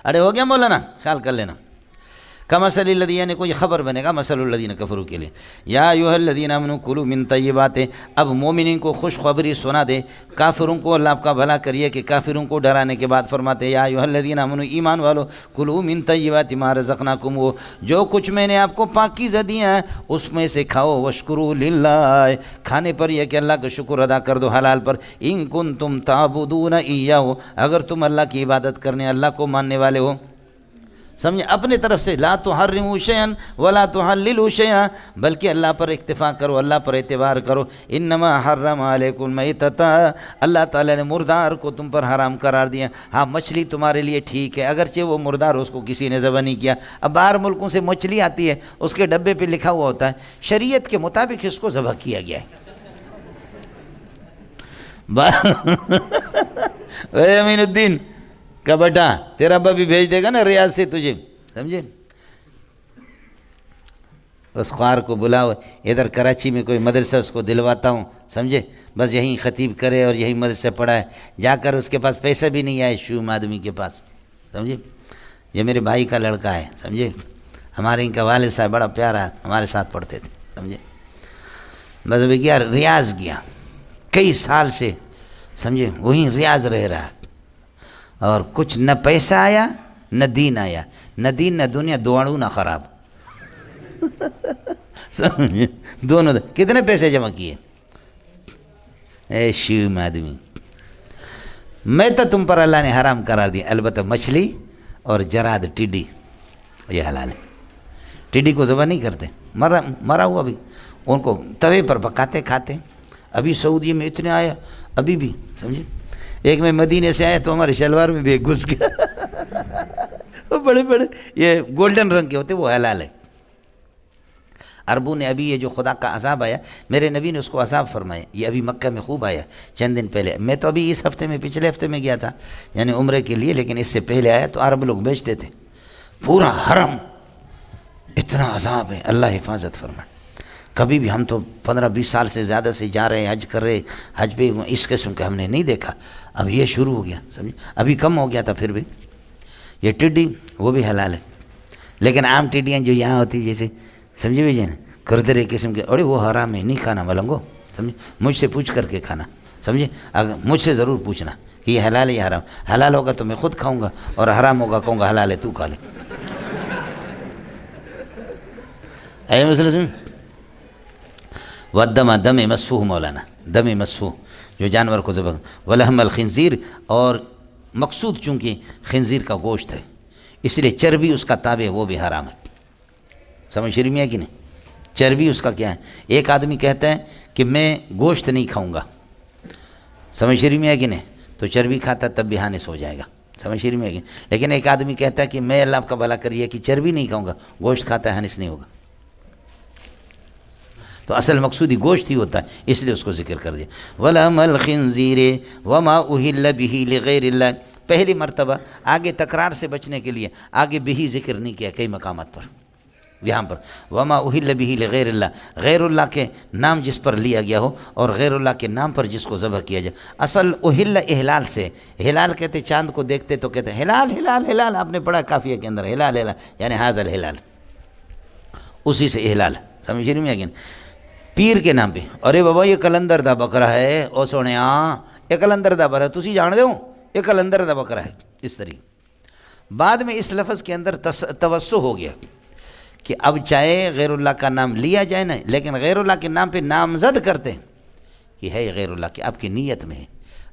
اڑے ہو گیا مولانا، خیال کر لینا۔ کمثل الذی، یعنی کوئی خبر بنے گا مثل الذین کفروا کے لیے، یا ایھا الذین آمنوا کلوا من طیبات، اب مومنین کو خوشخبری سنا دے، کافروں کو اللہ آپ کا بھلا کریے کہ کافروں کو ڈرانے کے بعد فرماتے یا ایھا الذین آمنوا، ایمان والو، کلوا من طیبات ما رزقناکم، وہ جو کچھ میں نے آپ کو پاکیزہ دیا ہے اس میں سے کھاؤ، واشکروا للہ، کھانے پر یہ کہ اللہ کا شکر ادا کر دو حلال پر، ان کنتم تعبدون ایاہ، اگر تم اللہ کی عبادت کرنے، اللہ کو ماننے والے ہو، سمجھے، اپنے طرف سے، لا تحرموا شیئا ولا تحللوا شیئا، بلکہ اللہ پر اکتفا کرو، اللہ پر اعتبار کرو، انما حرم علیکم المیتۃ، اللہ تعالیٰ نے مردار کو تم پر حرام قرار دیا، ہاں مچھلی تمہارے لیے ٹھیک ہے، اگرچہ وہ مردار اس کو کسی نے ذبح نہیں کیا، اب باہر ملکوں سے مچھلی آتی ہے، اس کے ڈبے پہ لکھا ہوا ہوتا ہے شریعت کے مطابق اس کو ذبح کیا گیا ہے۔ اے امین الدین کا بیٹا، تیرا ابا بھی بھیج دے گا نا ریاض سے تجھے، سمجھے، اس خوار کو بلاؤ، ادھر کراچی میں کوئی مدرسہ اس کو دلواتا ہوں، سمجھے، بس یہیں خطیب کرے اور یہیں مدرسہ پڑھائے، جا کر اس کے پاس پیسہ بھی نہیں آئے شوم آدمی کے پاس، سمجھے، یہ میرے بھائی کا لڑکا ہے، سمجھے، ہمارے ان کا والد صاحب بڑا پیارا ہمارے ساتھ پڑھتے تھے، سمجھے، بس ابھی کیا ریاض کیا کئی سال سے، سمجھے، وہیں ریاض رہ رہا، اور کچھ نہ پیسہ آیا نہ دین آیا، نہ دین نہ دنیا، دوڑوں نہ خراب سمجھے، دونوں کتنے پیسے جمع کیے، اے شیم آدمی، میں تو تم پر اللہ نے حرام قرار دیا، البتہ مچھلی اور جراد ٹڈی یہ حلال ہے، ٹڈی کو ذبح نہیں کرتے، مرا ہوا بھی ان کو توے پر پکاتے کھاتے، ابھی سعودی میں اتنے آیا ابھی بھی، سمجھے، ایک میں مدینے سے آیا تو ہمارے شلوار میں بھی ایک گھس گیا وہ بڑے بڑے یہ گولڈن رنگ کے ہوتے، وہ حلال ہے۔ عربوں نے ابھی یہ جو خدا کا عذاب آیا، میرے نبی نے اس کو عذاب فرمایا، یہ ابھی مکہ میں خوب آیا چند دن پہلے، میں تو ابھی اس ہفتے میں پچھلے ہفتے میں گیا تھا یعنی عمرے کے لیے، لیکن اس سے پہلے آیا تو عرب لوگ بیچتے تھے، پورا حرم اتنا عذاب ہے، اللہ حفاظت فرمائے۔ کبھی بھی ہم تو 15-20 سال سے زیادہ سے جا رہے ہیں، حج کر رہے، حج پہ اس قسم کا ہم نے نہیں دیکھا، اب یہ شروع ہو گیا، سمجھے، ابھی کم ہو گیا تھا پھر بھی۔ یہ ٹڈی وہ بھی حلال ہے، لیکن عام ٹڈیاں جو یہاں ہوتی جیسے، سمجھے بھی جائے نا، کردرے قسم کے، ارے وہ حرام ہے، نہیں کھانا ملنگو، سمجھے، مجھ سے پوچھ کر کے کھانا، سمجھے، اگر مجھ سے ضرور پوچھنا کہ یہ حلال ہے یا حرام، حلال ہوگا تو میں خود کھاؤں گا، اور حرام ہوگا کہوں گا حلال ہے تو کھا لے۔ اے مسلم والدم دم مسفوح، مولانا دم مسفوح جو جانور کو ذبح، ولحم الخنزیر، اور مقصود چونکہ خنزیر کا گوشت ہے اس لیے چربی اس کا تابع، وہ بھی حرام ہے، سمجھ شریف میں ہے کہ نہیں، چربی اس کا کیا ہے، ایک آدمی کہتا ہے کہ میں گوشت نہیں کھاؤں گا، سمجھ شریف میں ہے کہ نہیں، تو چربی کھاتا تب بھی حانس ہو جائے گا، سمجھ شریف میں ہے کہ نہیں، لیکن ایک آدمی کہتا ہے کہ میں اللہ کا بھلا کریے کہ چربی نہیں کھاؤں گا، گوشت کھاتا ہے حانس نہیں ہوگا، تو اصل مقصودی گوشت ہی ہوتا ہے، اس لیے اس کو ذکر کر دیا۔ وَلَحْمَ الْخِنْزِيرِ وَمَا أُهِلَّ بِهِ لِغَيْرِ اللَّهِ، پہلی مرتبہ آگے تکرار سے بچنے کے لیے آگے بھی ذکر نہیں کیا کئی مقامات پر، یہاں پر وَمَا أُهِلَّ بِهِ لِغَيْرِ اللَّهِ، غیر اللہ کے نام جس پر لیا گیا ہو اور غیر اللہ کے نام پر جس کو ذبح کیا جائے۔ اصل اہل احلال سے، ہلال کہتے چاند کو دیکھتے تو کہتے ہلال ہلال ہلال، آپ نے پڑھا کافیہ کے اندر ہلال ہلال یعنی حاضر الہلال، اسی سے احلال، سمجھ رہی میں ہے پیر کے نام پہ، ارے بابا یہ کلندر دا بکرا ہے، او سونے یہ کلندر دا بکرا تسی جان دے ہو، یہ کلندر دا بکرا ہے، اس طریقے۔ بعد میں اس لفظ کے اندر توسع ہو گیا کہ اب چاہے غیر اللہ کا نام لیا جائے نا، لیکن غیر اللہ کے نام پہ نامزد کرتے ہیں کہ ہے غیر اللہ کے، آپ کی نیت میں ہے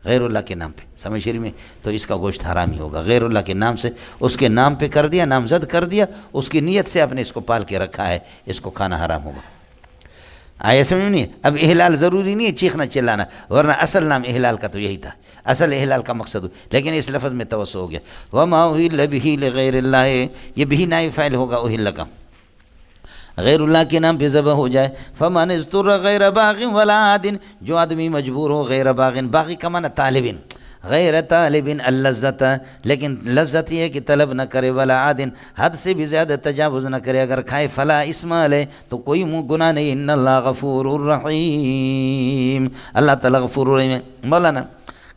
غیر اللہ کے نام پہ، سمجھ شریف میں، تو اس کا گوشت حرام ہی ہوگا، غیر اللہ کے نام سے اس کے نام پہ کر دیا، نامزد کر دیا، اس کی نیت سے آپ نے اس کو پال کے رکھا ہے، اس کو کھانا حرام ہوگا۔ آیا سمجھ نہیں؟ اب احلال ضروری نہیں ہے چیخنا چلانا، ورنہ اصل نام احلال کا تو یہی تھا، اصل احلال کا مقصد، لیکن اس لفظ میں توسع ہو گیا۔ وَمَا أُهِلَّ بِهِ لِغَيْرِ اللَّهِ، یہ بھی نائب فاعل ہوگا اہل کا، غیر اللہ کے نام پہ ذبح ہو جائے۔ فَمَنِ اضْطُرَّ غَيْرَ بَاغٍ وَلَا عَادٍ، جو آدمی مجبور ہو غیر باغ، باغی کا معنی طالبن، غیر طالبن اللذت، لیکن لذت یہ ہے کہ طلب نہ کرے، ولا عادن، حد سے بھی زیادہ تجاوز نہ کرے، اگر کھائے فلا اسم علیہ، تو کوئی گناہ نہیں، ان اللہ غفور الرحیم، اللہ تعالیٰ غفور الرحیم ہے۔ مولانا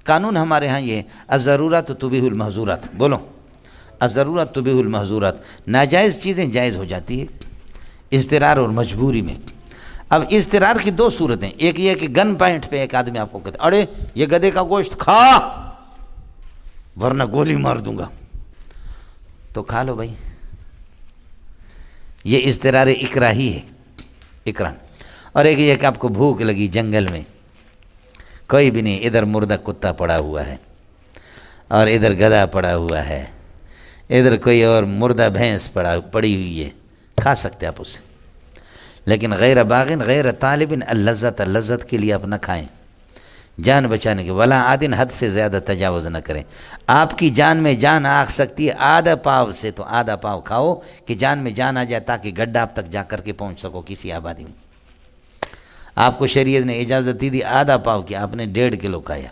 قانون ہمارے ہاں یہ ہے، الضرورات تبیح المحظورات، بولو الضرورات تبیح المحظورات، ناجائز چیزیں جائز ہو جاتی ہے اضطرار اور مجبوری میں۔ اب اضطرار کی دو صورتیں، ایک یہ کہ گن پوائنٹ پہ ایک آدمی آپ کو کہتا ہے ارے یہ گدھے کا گوشت کھا ورنہ گولی مار دوں گا، تو کھا لو بھائی، یہ اضطرار اکراہی ہے، اکراہ۔ اور ایک یہ کہ آپ کو بھوک لگی جنگل میں، کوئی بھی نہیں، ادھر مردہ کتا پڑا ہوا ہے اور ادھر گدھا پڑا ہوا ہے، ادھر کوئی اور مردہ بھینس پڑی ہوئی ہے، کھا سکتے آپ اسے، لیکن غیر باغن غیر طالبن اللذت، لذت کے لیے آپ نہ کھائیں، جان بچانے کے، ولا عادن، حد سے زیادہ تجاوز نہ کریں۔ آپ کی جان میں جان آ سکتی ہے آدھا پاؤ سے، تو آدھا پاؤ کھاؤ کہ جان میں جان آ جائے، تاکہ گڈھا آپ تک جا کر کے پہنچ سکو کسی آبادی میں۔ آپ کو شریعت نے اجازت دی آدھا پاؤ کی، آپ نے 1.5 کلو کھایا،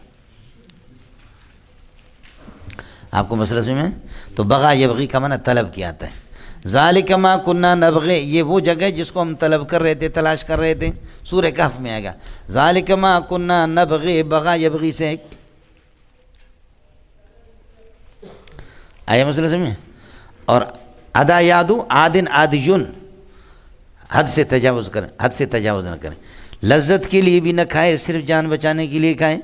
آپ کو مسئلہ سمجھ میں؟ تو بغا یبغی کا معنی طلب کیا آتا ہے۔ ذالک ما کننا نبغی، یہ وہ جگہ جس کو ہم طلب کر رہے تھے، تلاش کر رہے تھے، سورہ کہف میں آئے گا ذالک ما کننا نبغی، بغا یبغی سے آیا مسئلہ سمجھ میں؟ اور ادا یادو عادن عادیون، حد سے تجاوز کریں، حد سے تجاوز نہ کریں. لذت کے لیے بھی نہ کھائے، صرف جان بچانے کے لیے کھائیں،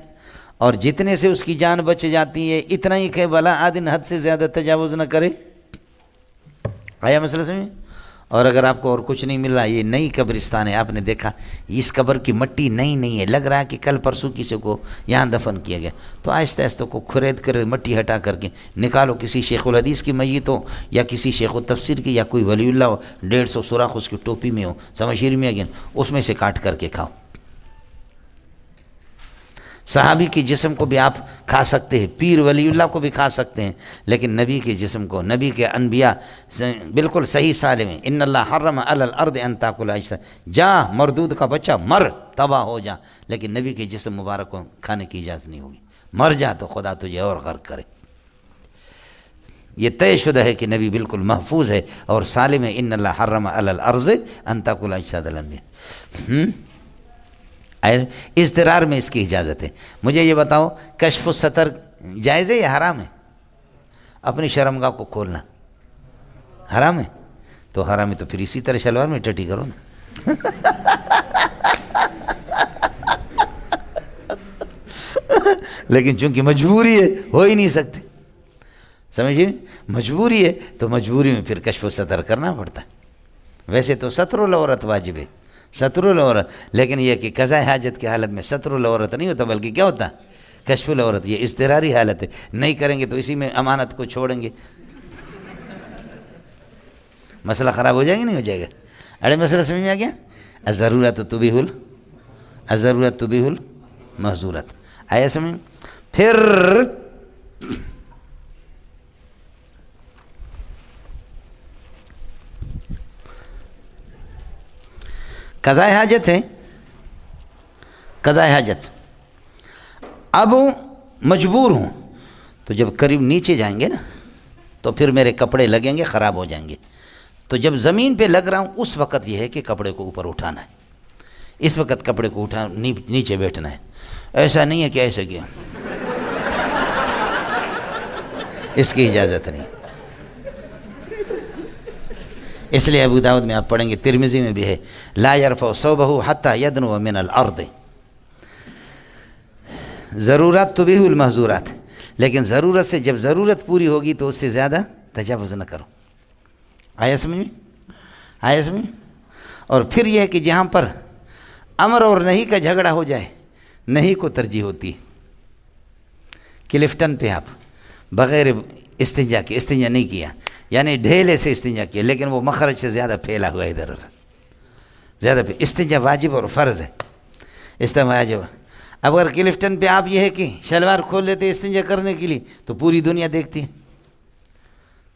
اور جتنے سے اس کی جان بچ جاتی ہے اتنا ہی کھائے، بلا عادن حد سے زیادہ تجاوز نہ کرے. آیا مسئلہ سمجھ؟ اور اگر آپ کو اور کچھ نہیں مل رہا، یہ نئی قبرستان ہے، آپ نے دیکھا اس قبر کی مٹی نئی نہیں ہے، لگ رہا ہے کہ کل پرسوں کسی کو یہاں دفن کیا گیا، تو آہستہ آہستہ کو کھرید کر مٹی ہٹا کر کے نکالو، کسی شیخ الحدیث کی میت ہو یا کسی شیخ التفسیر کی یا کوئی ولی اللہ ہو، 150 سوراخ اس کی ٹوپی میں ہو، سمجھیر میں گن، اس میں سے کاٹ کر کے کھاؤ. صحابی کے جسم کو بھی آپ کھا سکتے ہیں، پیر ولی اللہ کو بھی کھا سکتے ہیں، لیکن نبی کے جسم کو، نبی کے انبیاء بالکل صحیح سالم ہیں. ان اللہ حرم علی الارض ان تاکل اجساد، جا مردود کا بچہ مر، تباہ ہو جا، لیکن نبی کے جسم مبارک کو کھانے کی اجازت نہیں ہوگی. مر جا تو خدا تجھے اور غرق کرے. یہ طے شدہ ہے کہ نبی بالکل محفوظ ہے اور سالم ہے. ان اللہ حرم علی الارض ان تاکل اجساد الانبیاء. اضطرار میں اس کی اجازت ہے. مجھے یہ بتاؤ، کشف الستر جائز ہے یا حرام ہے؟ اپنی شرمگاہ کو کھولنا حرام ہے؟ تو حرام ہے تو پھر اسی طرح شلوار میں ٹٹی کرو نا. لیکن چونکہ مجبوری ہے، ہو ہی نہیں سکتے، سمجھیے، مجبوری ہے تو مجبوری میں پھر کشف الستر کرنا پڑتا ہے. ویسے تو ستر العورت واجب ہے، ستر العورت، لیکن یہ کہ قضاء حاجت کی حالت میں ستر العورت نہیں ہوتا، بلکہ کیا ہوتا؟ کشف العورت. یہ اضطراری حالت ہے، نہیں کریں گے تو اسی میں امانت کو چھوڑیں گے، مسئلہ خراب ہو جائے گا نہیں ہو جائے گا؟ اڑے مسئلہ سمجھ میں آ گیا؟ الضرورت تبیح الضرورت تبیح المحظورات. آیا سمجھ؟ پھر قضاء حاجت ہے، قضاء حاجت. اب مجبور ہوں تو جب قریب نیچے جائیں گے نا تو پھر میرے کپڑے لگیں گے، خراب ہو جائیں گے. تو جب زمین پہ لگ رہا ہوں اس وقت یہ ہے کہ کپڑے کو اوپر اٹھانا ہے، اس وقت کپڑے کو اٹھا نیچے بیٹھنا ہے. ایسا نہیں ہے کہ ایسے کیا، اس کی اجازت نہیں. اس لیے ابو داؤد میں آپ پڑھیں گے، ترمذی میں بھی ہے، لا يرفع ثوبه حتى يدنو من الارض. ضرورت تبیح المحظورات، لیکن ضرورت سے جب ضرورت پوری ہوگی تو اس سے زیادہ تجاوز نہ کرو. آیا سمجھ میں؟ آیا سمجھ؟ اور پھر یہ ہے کہ جہاں پر امر اور نہیں کا جھگڑا ہو جائے، نہیں کو ترجیح ہوتی ہے. کلفٹن پہ آپ بغیر استنجا کے، استنجا نہیں کیا، یعنی ڈھیلے سے استنجا کیا، لیکن وہ مخرج سے زیادہ پھیلا ہوا ہے ادھر ادھر، زیادہ استنجا واجب اور فرض ہے. استنجا واجب. اب اگر کلفٹن پہ آپ یہ ہے کہ شلوار کھول لیتے استنجا کرنے کے لیے تو پوری دنیا دیکھتی ہے،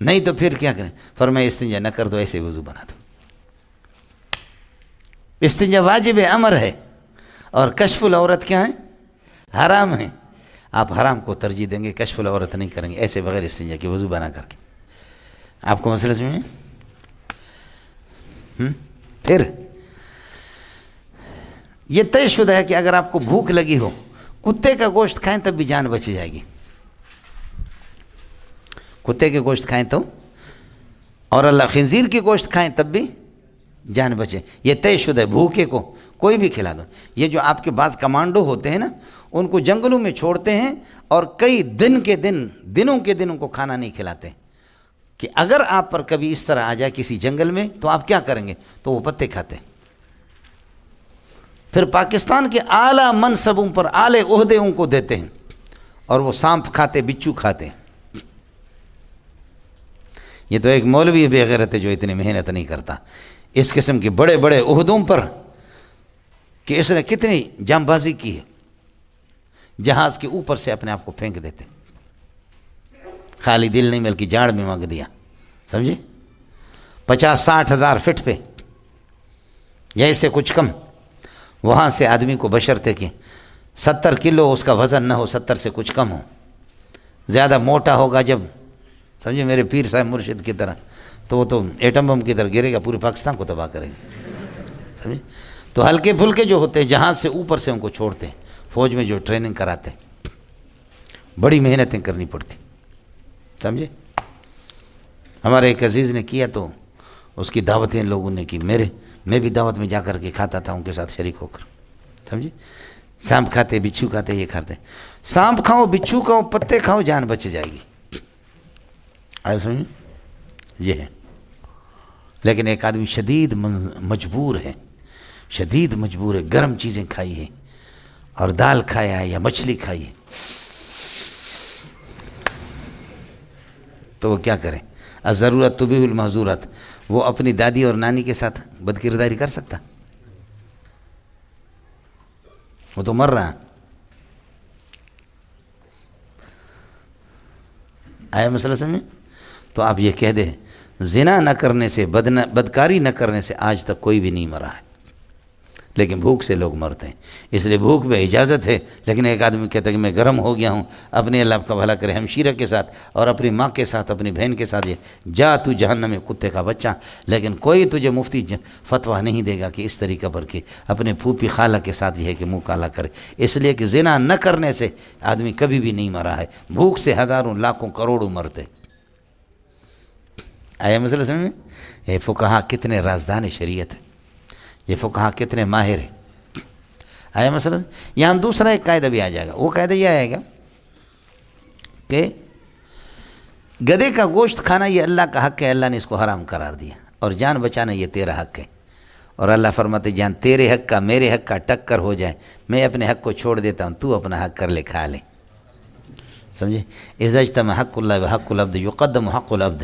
نہیں تو پھر کیا کریں؟ فرمایا استنجا نہ کر دو، ایسے وضو بنا دو. استنجا واجب ہے، امر ہے، اور کشف العورت کیا ہے؟ حرام ہے. آپ حرام کو ترجیح دیں گے، کشف العورت نہیں کریں گے، ایسے بغیر استنجا کے وضو بنا کر کے. آپ کو مسئلہ سمجھ میں؟ پھر یہ طے شدہ ہے کہ اگر آپ کو بھوک لگی ہو، کتے کا گوشت کھائیں تب بھی جان بچ جائے گی. کتے کے گوشت کھائیں تو، اور اللہ خنزیر کے گوشت کھائیں تب بھی جان بچے. یہ طے شدہ ہے. بھوکے کو کوئی بھی کھلا دو. یہ جو آپ کے بعض کمانڈو ہوتے ہیں نا، ان کو جنگلوں میں چھوڑتے ہیں اور کئی دنوں کے دن ان کو کھانا نہیں کھلاتے، کہ اگر آپ پر کبھی اس طرح آ جائے کسی جنگل میں تو آپ کیا کریں گے؟ تو وہ پتے کھاتے ہیں. پھر پاکستان کے اعلیٰ منصبوں پر اعلی عہدے ان کو دیتے ہیں، اور وہ سانپ کھاتے، بچھو کھاتے ہیں. یہ تو ایک مولوی بے غیرت ہے جو اتنی محنت نہیں کرتا اس قسم کے بڑے بڑے عہدوں پر، کہ اس نے کتنی جام بازی کی ہے. جہاز کے اوپر سے اپنے آپ کو پھینک دیتے، خالی دل نہیں بلکہ جاڑ میں مانگ دیا، سمجھے؟ 50-60 ہزار فٹ پہ یا اس سے کچھ کم، وہاں سے آدمی کو بشرطے کہ 70 کلو اس کا وزن نہ ہو، 70 سے کچھ کم ہو. زیادہ موٹا ہوگا جب، سمجھے میرے پیر صاحب مرشد کی طرح، تو وہ تو ایٹم بم کی طرح گرے گا، پورے پاکستان کو تباہ کرے گا، سمجھے؟ تو ہلکے پھلکے جو ہوتے ہیں جہاز سے اوپر سے ان کو چھوڑتے ہیں. فوج میں جو ٹریننگ کراتے ہیں، بڑی محنتیں کرنی پڑتی، سمجھے؟ ہمارے ایک عزیز نے کیا تو اس کی دعوتیں لوگوں نے کی، میں بھی دعوت میں جا کر کے کھاتا تھا ان کے ساتھ شریک ہو کر، سمجھے؟ سانپ کھاتے، بچھو کھاتے، یہ کھاتے، سانپ کھاؤ، بچھو کھاؤ، پتے کھاؤ، جان بچ جائے گی، آیا سمجھے؟ یہ ہے۔ لیکن ایک آدمی شدید مجبور ہے، شدید مجبور ہے، گرم چیزیں کھائی ہے اور دال کھایا ہے یا مچھلی کھائی ہے، تو وہ کیا کرے؟ الضرورت تبیح المحظورات۔ وہ اپنی دادی اور نانی کے ساتھ بد کرداری کر سکتا؟ وہ تو مر رہا۔ آیا مسئلہ سمجھ میں؟ تو آپ یہ کہہ دیں زنا نہ کرنے سے، بدکاری نہ کرنے سے آج تک کوئی بھی نہیں مرا ہے، لیکن بھوک سے لوگ مرتے ہیں، اس لیے بھوک میں اجازت ہے۔ لیکن ایک آدمی کہتا ہے کہ میں گرم ہو گیا ہوں، اپنے اللہ کا بھلا کرے ہمشیرہ کے ساتھ اور اپنی ماں کے ساتھ، اپنی بہن کے ساتھ، یہ جا تو جہنم میں کتے کا بچہ۔ لیکن کوئی تجھے مفتی فتویٰ نہیں دے گا کہ اس طریقہ پر کہ اپنے پھوپھی خالہ کے ساتھ یہ ہے کہ منہ کالا کرے، اس لیے کہ زنا نہ کرنے سے آدمی کبھی بھی نہیں مرا ہے، بھوک سے ہزاروں لاکھوں کروڑوں مرتے۔ آیا مسئلہ سمجھ میں؟ یہ فقہا کتنے رازدان شریعت ہے، یہ فقہا کتنے ماہر ہیں۔ آیا مسئلہ؟ یہاں دوسرا ایک قاعدہ بھی آ جائے گا، وہ قاعدہ یہ آئے گا کہ گدھے کا گوشت کھانا یہ اللہ کا حق ہے، اللہ نے اس کو حرام قرار دیا، اور جان بچانا یہ تیرا حق ہے، اور اللہ فرماتے جان تیرے حق کا میرے حق کا ٹکر ہو جائے، میں اپنے حق کو چھوڑ دیتا ہوں، تو اپنا حق کر لے، کھا لے، سمجھے؟ اذا اجتمع حق اللہ وحق العبد یقدم حق العبد،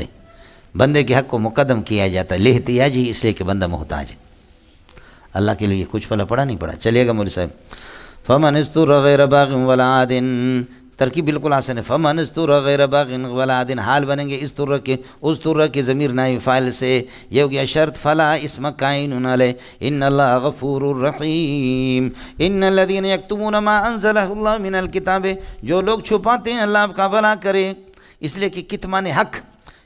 بندے کے حق کو مقدم کیا جاتا ہے لاحتیاج ہی، اس لیے کہ بندہ محتاج ہے، اللہ کے لیے کچھ پڑھا نہیں پڑھا۔ چلیے گا مولوی صاحب، فمن استر غیر باغ ولا عاد، ترکیب بالکل آسان ہے، فمن استر غیر باغ ولا عاد، حال بنیں گے استر کے ضمیر نائب فاعل سے، یہ ہو گیا شرط، فلا اسم کائن علیہ، ان اللہ غفور الرحیم، ان الذین یکتمون ما انزلہ اللہ من الکتاب، جو لوگ چھپاتے ہیں، اللہ آپ کا بھلا کرے، اس لیے کہ کتمان حق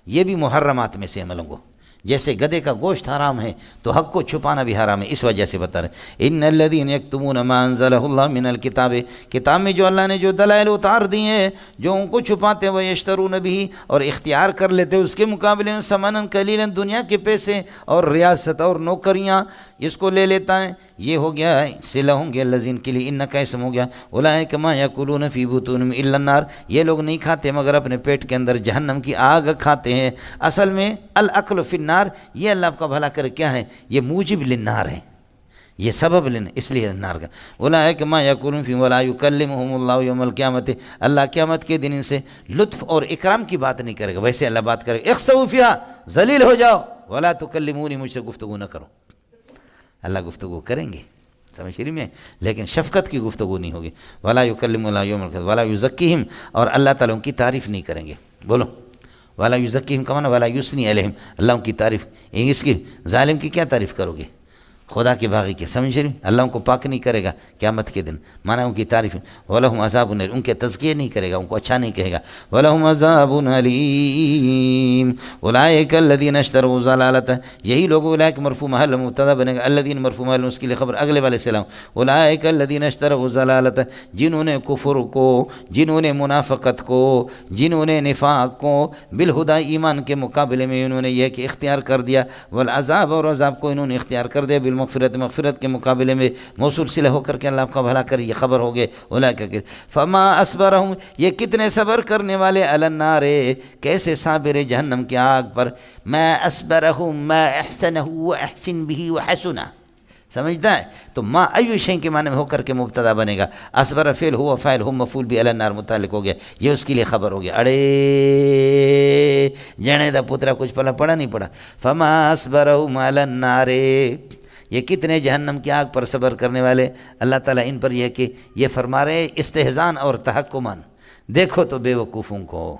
یہ بھی محرمات میں سے عملوں کو، جیسے گدھے کا گوشت حرام ہے تو حق کو چھپانا بھی حرام ہے، اس وجہ سے بتا رہے ان الذین یکتمون ما انزلہ اللہ من الکتاب، کتاب میں جو اللہ نے جو دلائل اتار دی ہیں، جو ان کو چھپاتے وہ یشترون بھی، اور اختیار کر لیتے اس کے مقابلے میں ثمنا قلیلا، دنیا کے پیسے اور ریاست اور نوکریاں، اس کو لے لیتا ہے، یہ ہو گیا صلہ ہوں گے الذین کے لیے، ان کا اسم ہو گیا اولئک ما یاکلون فی بطونہم الا النار، یہ لوگ نہیں کھاتے مگر اپنے پیٹ کے اندر جہنم کی آگ کھاتے ہیں۔ اصل میں الاکل فی النار، یہ اللہ آپ کا بھلا کرے کیا ہے؟ یہ موجب للنار ہے، یہ سبب لن، اس لیے النار کا اولئک ما یاکلون فی ولا یکلمہم اللہ یوم القیامت، اللہ قیامت کے دن ان سے لطف اور اکرام کی بات نہیں کرے گا، ویسے اللہ بات کرے گا اخسؤوا فیہا، ذلیل ہو جاؤ، ولا تکلمونی، مجھ سے گفتگو نہ کرو، اللہ گفتگو کریں گے، سمجھ رہی میں، لیکن شفقت کی گفتگو نہیں ہوگی، ولا یکلم اللہ یوم القیامت ولا یزکیہم، اور اللہ تعالیٰ ان کی تعریف نہیں کریں گے، بولو ولا یزکیہم کا معنی ولا یثنی علیہم، اللہ ان کی تعریف، اس کی ظالم کی کیا تعریف کرو گے؟ خدا کے باغی کے، سمجھ رہی، اللہ ان کو پاک نہیں کرے گا قیامت کے دن، مانا ان کی تعریف، وَلَهُمْ عَذَابٌ أَلِيمٌ، ان کے تزکیہ نہیں کرے گا، ان کو اچھا نہیں کہے گا، وَلَهُمْ عَذَابٌ أَلِيمٌ أُولَٰئِكَ الَّذِينَ اشْتَرَوُا الضَّلَالَةَ، یہی لوگ اولئک مرفوع محل مبتدا بنے گا، الذین مرفوع محل اس کے لیے خبر اگلے والے سلام، اولئک الذین اشتروا الضلالۃ، جنہوں نے کفر کو، جنہوں نے منافقت کو، جنہوں نے نفاق کو بالہدی ایمان کے مقابلے میں انہوں نے یہ کہ اختیار کر دیا، والعذاب اور عذاب کو انہوں نے اختیار کر دیا مغفرت کے مقابلے میں، موصول صلہ ہو کر کے اللہ آپ کا بھلا کر، یہ خبر ہو گئے اولئک کہ فما اصبرہم، یہ کتنے صبر کرنے والے، علی النار، کیسے صابر جہنم کی آگ پر، ما اصبرہم ما احسنہ واحسن به وحسنہ، سمجھتا ہے؟ تو ما ایو شیء کے معنی میں ہو کر کے مبتدا بنے گا، اصبر فعل ہوا فاعل ہم مفعول بھی علی النار متعلق ہو گیا، یہ اس کے لیے خبر ہو گیا، اڑے جنے دا پترا کچھ پڑھا نہیں پڑھا، فما اصبرہم علی النار، یہ کتنے جہنم کی آگ پر صبر کرنے والے، اللہ تعالیٰ ان پر یہ کہ یہ فرما رہے استہزان اور تحکمان، دیکھو تو بے وقوفوں کو،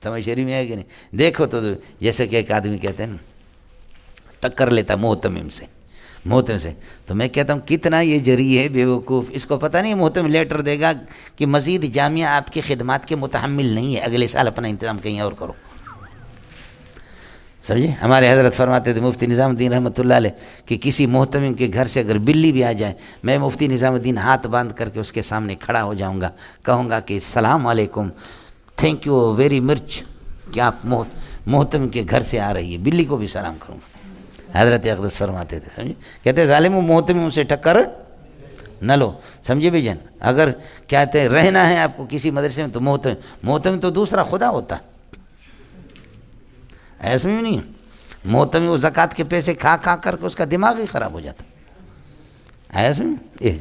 سمجھ شریف میں ہے کہ نہیں، دیکھو تو جیسے کہ ایک آدمی کہتے ہیں نا ٹکر لیتا محتمم سے، تو میں کہتا ہوں کتنا یہ جری ہے بے وقوف، اس کو پتہ نہیں محتمم لیٹر دے گا کہ مزید جامعہ آپ کی خدمات کے متحمل نہیں ہے، اگلے سال اپنا انتظام کہیں اور کرو، سمجھے؟ ہمارے حضرت فرماتے تھے مفتی نظام الدین رحمۃ اللہ علیہ کہ کسی محتمم کے گھر سے اگر بلی بھی آ جائے، میں مفتی نظام الدین ہاتھ باندھ کر کے اس کے سامنے کھڑا ہو جاؤں گا، کہوں گا کہ السلام علیکم، تھینک یو ویری مچ، کہ آپ محتم کے گھر سے آ رہی ہے، بلی کو بھی سلام کروں گا۔ حضرت اقدس فرماتے تھے، سمجھے، کہتے ظالم و محتم سے ٹکر نہ لو، سمجھے بھی جان۔ اگر کہتے ہیں رہنا ہے آپ کو کسی مدرسے میں تو محتم تو دوسرا خدا ہوتا ہے، ایسا بھی نہیں، محتم وہ زکوٰۃ کے پیسے کھا کر کے اس کا دماغ ہی خراب ہو جاتا، ایسا نہیں۔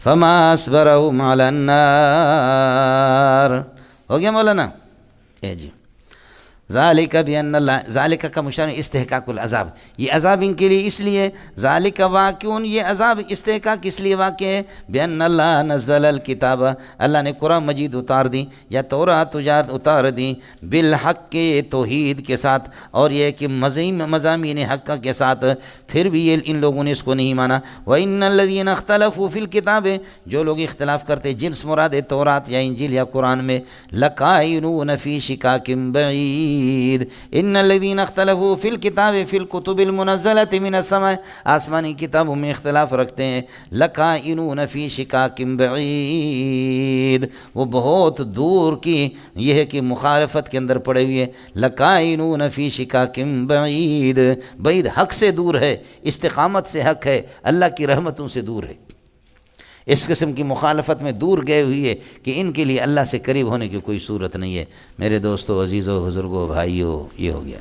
فما اصبرهم علی النار، ہو گیا مولانا؟ جی، ذالک بان اللہ، ذالک کا مشار استحقاق العذاب، یہ عذاب ان کے لیے اس لیے، ذالک واقع، یہ عذاب استحقاق اس لیے واقع ہے، بان اللہ نزل الکتاب، اللہ نے قرآن مجید اتار دی یا تورات اتار دی، بالحق کے توحید کے ساتھ، اور یہ کہ مضامین حق کے ساتھ، پھر بھی یہ ان لوگوں نے اس کو نہیں مانا۔ وَإِنَّ الَّذِينَ اخْتَلَفُوا فِي الْكِتَابِ، جو لوگ اختلاف کرتے جنس مراد ہے تورات یا انجیل یا قرآن میں، لَقَائِنُونَ فِي شِقَاقٍ بَعِيدٍ، ان الذين اختلفوا في الكتاب في الكتب المنزلة من السماء، آسمانی کتابوں میں اختلاف رکھتے ہیں، لقائنون فی شقاق بعید، وہ بہت دور کی یہ ہے کہ مخالفت کے اندر پڑے ہوئے، لقائنون فی شقاق بعید، بعید حق سے دور ہے، استقامت سے حق ہے، اللہ کی رحمتوں سے دور ہے، اس قسم کی مخالفت میں دور گئے ہوئی ہے کہ ان کے لیے اللہ سے قریب ہونے کی کوئی صورت نہیں ہے۔ میرے دوستو، عزیزو، بزرگو، بھائیو، یہ ہو گیا۔